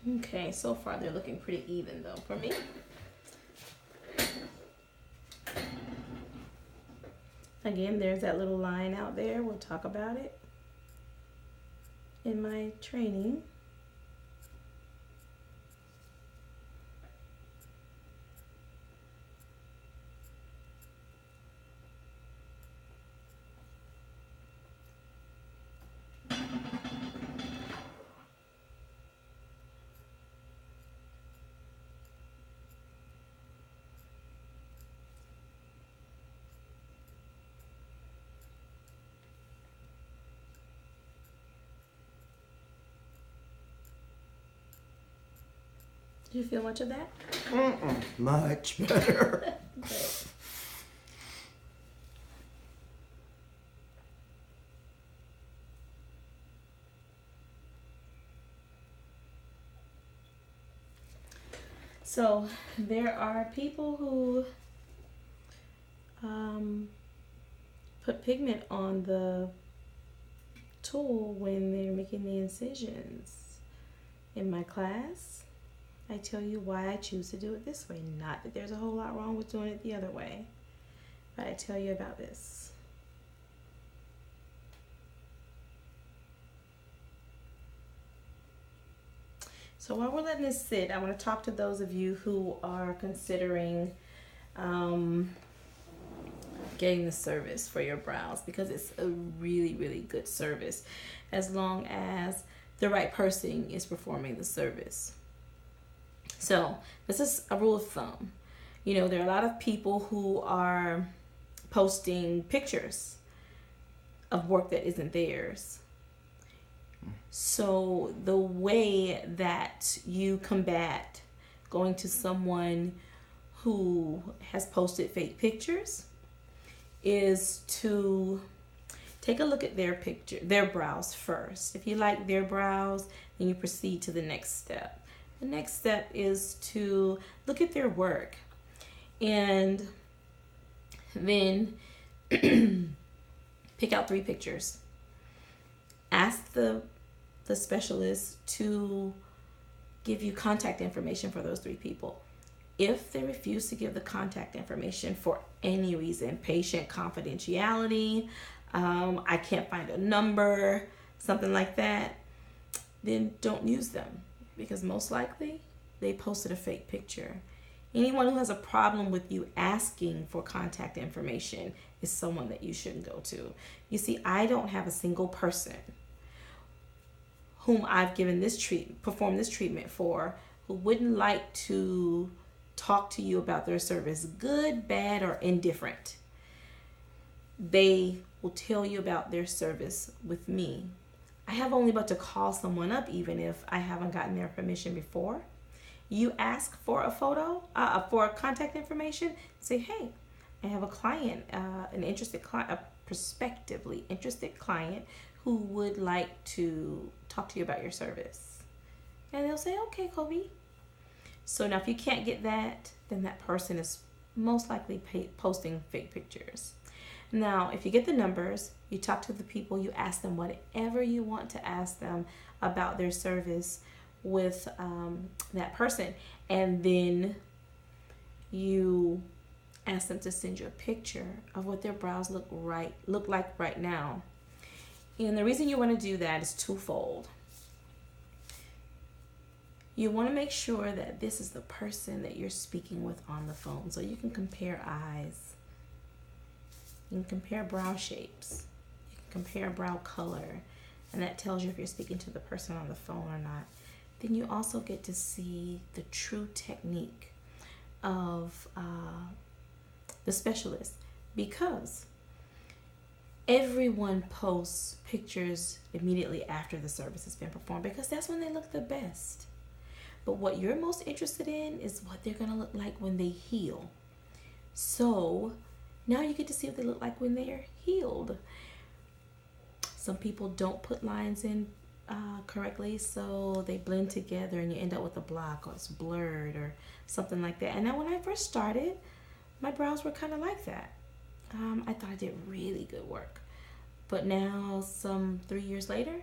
Okay, so far they're looking pretty even though for me. Again, there's that little line out there. We'll talk about it in my training. Did you feel much of that? Much better. Great. So there are people who put pigment on the tool when they're making the incisions. In my class, I tell you why I choose to do it this way. Not that there's a whole lot wrong with doing it the other way, but I tell you about this. So while we're letting this sit, I want to talk to those of you who are considering getting the service for your brows, because it's a really, really good service as long as the right person is performing the service. So this is a rule of thumb. You know, there are a lot of people who are posting pictures of work that isn't theirs. So the way that you combat going to someone who has posted fake pictures is to take a look at their picture, their brows first. If you like their brows, then you proceed to the next step. The next step is to look at their work and then pick out 3 pictures. Ask the specialist to give you contact information for those 3 people. If they refuse to give the contact information for any reason, patient confidentiality, I can't find a number, something like that, then don't use them, because most likely they posted a fake picture. Anyone who has a problem with you asking for contact information is someone that you shouldn't go to. You see, I don't have a single person whom I've performed this treatment for who wouldn't like to talk to you about their service, good, bad, or indifferent. They will tell you about their service with me. I have only but to call someone up, even if I haven't gotten their permission before. You ask for a photo, for contact information, say, hey, I have a client, an interested client, a prospectively interested client who would like to talk to you about your service. And they'll say, okay, Kobe. So now if you can't get that, then that person is most likely posting fake pictures. Now, if you get the numbers, you talk to the people, you ask them whatever you want to ask them about their service with that person. And then you ask them to send you a picture of what their brows look like right now. And the reason you want to do that is twofold. You want to make sure that this is the person that you're speaking with on the phone, so you can compare eyes. You can compare brow shapes. You can compare brow color, and that tells you if you're speaking to the person on the phone or not. Then you also get to see the true technique of the specialist, because everyone posts pictures immediately after the service has been performed, because that's when they look the best. But what you're most interested in is what they're going to look like when they heal. So now you get to see what they look like when they are healed. Some people don't put lines in correctly, so they blend together and you end up with a block, or it's blurred or something like that. And now when I first started, my brows were kind of like that. I thought I did really good work. But now, some 3 years later,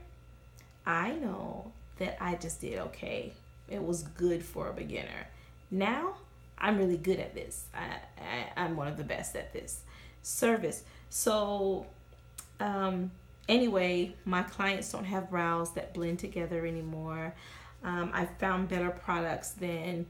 I know that I just did okay. It was good for a beginner. Now, I'm really good at this. I'm one of the best at this service. So, anyway, my clients don't have brows that blend together anymore. I found better products than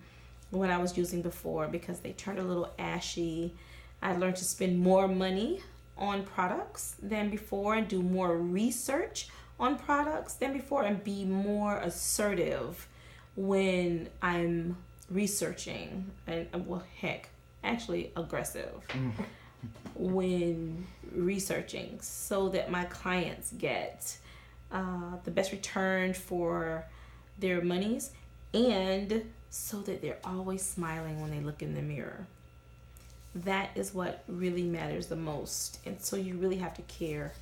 what I was using before because they turned a little ashy. I learned to spend more money on products than before and do more research on products than before and be more assertive when I'm researching and, well, heck, actually aggressive when researching so that my clients get the best return for their monies and so that they're always smiling when they look in the mirror. That is what really matters the most. And so you really have to care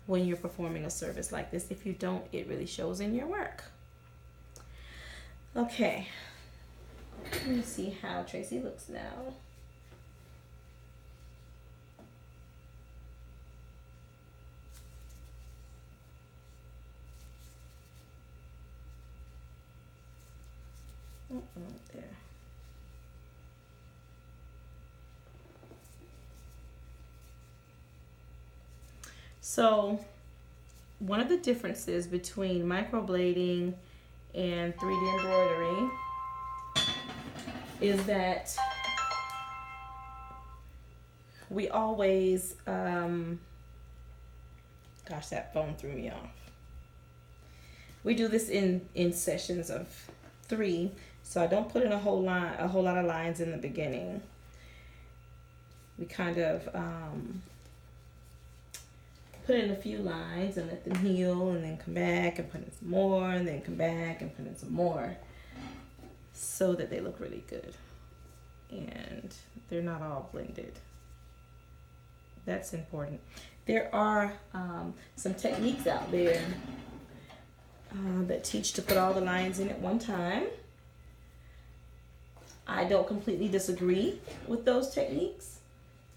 when you're performing a service like this. If you don't, it really shows in your work. Okay. Let me see how Tracy looks now. There. So, one of the differences between microblading and 3D embroidery is that we always, gosh, that phone threw me off. We do this in sessions of 3, so I don't put in a whole lot of lines in the beginning. We kind of put in a few lines and let them heal and then come back and put in some more and then come back and put in some more so that they look really good and they're not all blended. That's important. There are some techniques out there that teach to put all the lines in at one time. I don't completely disagree with those techniques.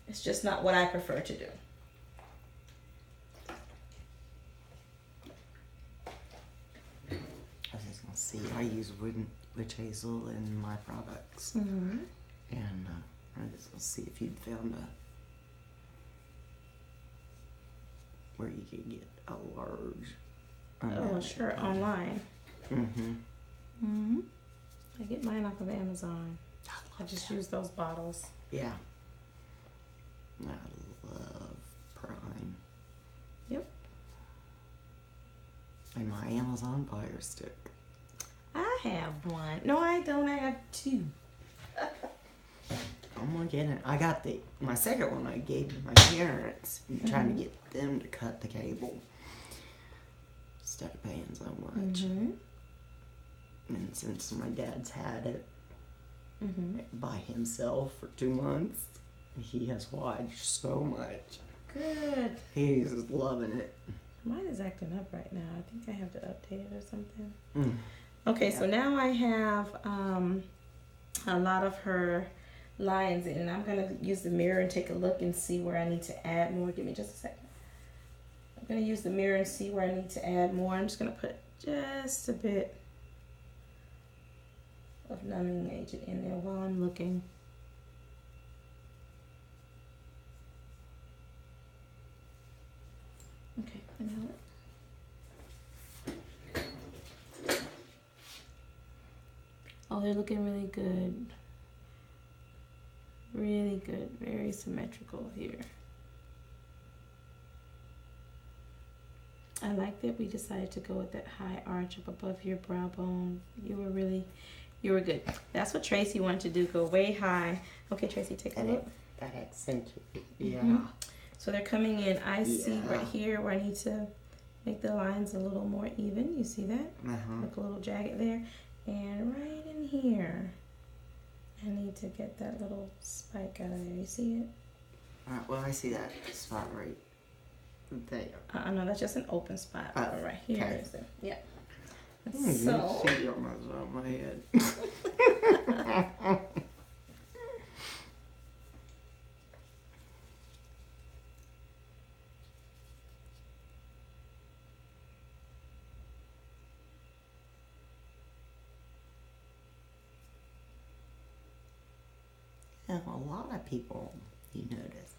It's just not what I prefer to do. I was just gonna see, I use witch hazel in my products. Mm-hmm. And I was just gonna see if you'd found where you could get a large. Oh, sure, online. Mm-hmm. Mm-hmm. I get mine off of Amazon. I just use those bottles. Yeah. I love Prime. Yep. And my Amazon Fire Stick. I have one. No, I don't. I have 2. I'm gonna get it. I got my second one I gave to my parents. I'm trying to get them to cut the cable instead of paying so much. Mm-hmm. And since my dad's had it Mm-hmm. by himself for 2 months, he has watched so much. Good. He's loving it. Mine is acting up right now. I think I have to update it or something. Mm. Okay, so now I have a lot of her lines in, and I'm going to use the mirror and take a look and see where I need to add more. Give me just a second. I'm going to use the mirror and see where I need to add more. I'm just going to put just a bit of numbing agent in there while I'm looking. Okay, I know it. Oh, they're looking really good. Really good. Very symmetrical here. I like that we decided to go with that high arch up above your brow bone. You were good. That's what Tracy wanted to do, go way high. Okay, Tracy, take a look. That accentuated, yeah. Mm-hmm. So they're coming in. I see Yeah. right here where I need to make the lines a little more even. You see that? Uh-huh. Look a little jagged there. And right in here, I need to get that little spike out of there. You see it? Well, I see that spot right there. No, that's just an open spot. Oh, Right here okay. is it. Yeah. You So, see almost on my head. know, a lot of people you notice,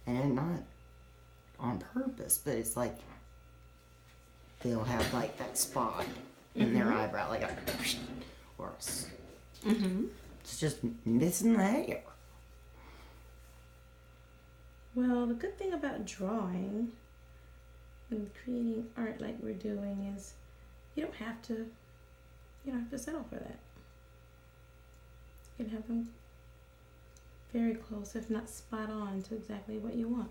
and not on purpose, but it's like they'll have like that spot in their eyebrow, like a, or it's just missing the hair. Well, the good thing about drawing and creating art like we're doing is you don't have to settle for that. You can have them very close, if not spot on, to exactly what you want.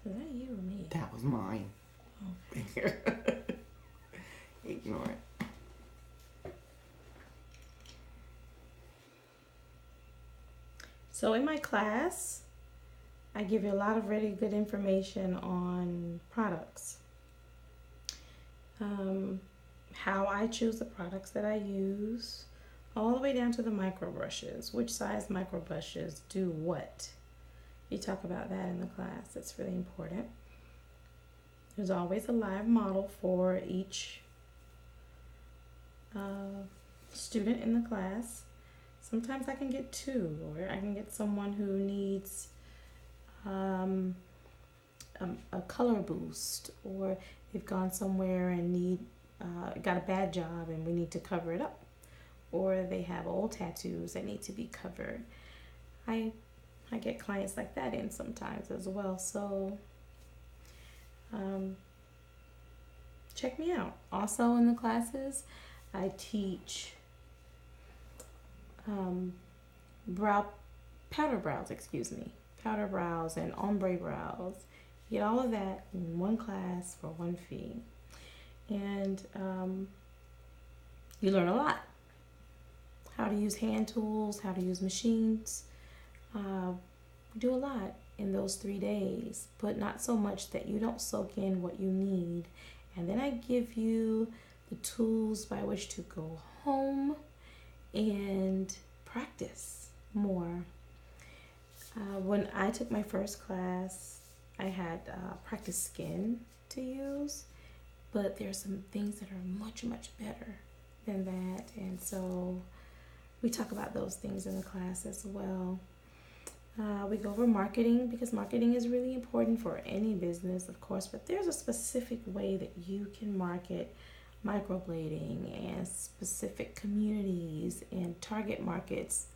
Is that you or me? That was mine. Oh. Ignore it. So in my class, I give you a lot of really good information on products. How I choose the products that I use, all the way down to the micro brushes. Which size micro brushes do what? You talk about that in the class. That's really important. There's always a live model for each student in the class. Sometimes I can get two, or I can get someone who needs a color boost, or they've gone somewhere and need got a bad job and we need to cover it up, or they have old tattoos that need to be covered. I get clients like that in sometimes as well. So check me out. Also in the classes, I teach powder brows and ombre brows. You get all of that in one class for one fee. And you learn a lot. How to use hand tools, how to use machines. Do a lot in those 3 days, but not so much that you don't soak in what you need. And then I give you the tools by which to go home and practice more. When I took my first class, I had practice skin to use, but there's some things that are much, much better than that. And so we talk about those things in the class as well. We go over marketing, because marketing is really important for any business, of course, but there's a specific way that you can market microblading and specific communities and target markets,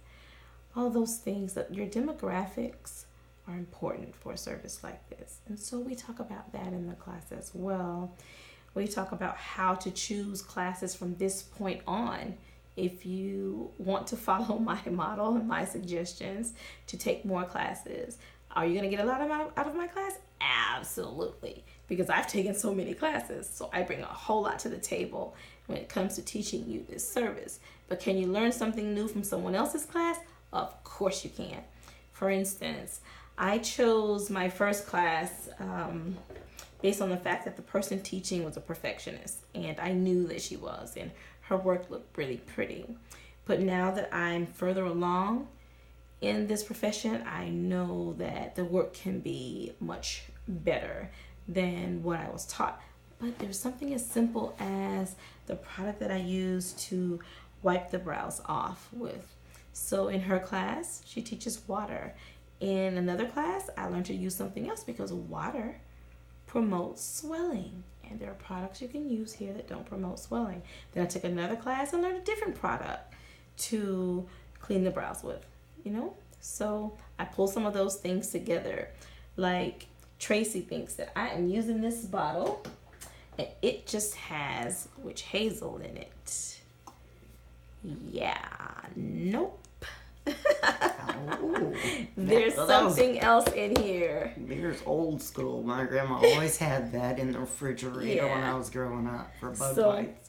all those things. That your demographics are important for a service like this. And so we talk about that in the class as well. We talk about how to choose classes from this point on. If you want to follow my model and my suggestions to take more classes, are you going to get a lot out of my class? Absolutely, because I've taken so many classes. So I bring a whole lot to the table when it comes to teaching you this service. But can you learn something new from someone else's class? Of course you can. For instance, I chose my first class based on the fact that the person teaching was a perfectionist, and I knew that she was, and her work looked really pretty. But now that I'm further along in this profession, I know that the work can be much better than what I was taught. But there's something as simple as the product that I use to wipe the brows off with. So in her class, she teaches water. In another class, I learned to use something else, because water promotes swelling. And there are products you can use here that don't promote swelling. Then I took another class and learned a different product to clean the brows with, So I pulled some of those things together. Like Tracy thinks that I am using this bottle and it just has witch hazel in it. Yeah, nope. Oh, There's something else in here. There's old school. My grandma always had that in the refrigerator when I was growing up for bug bites.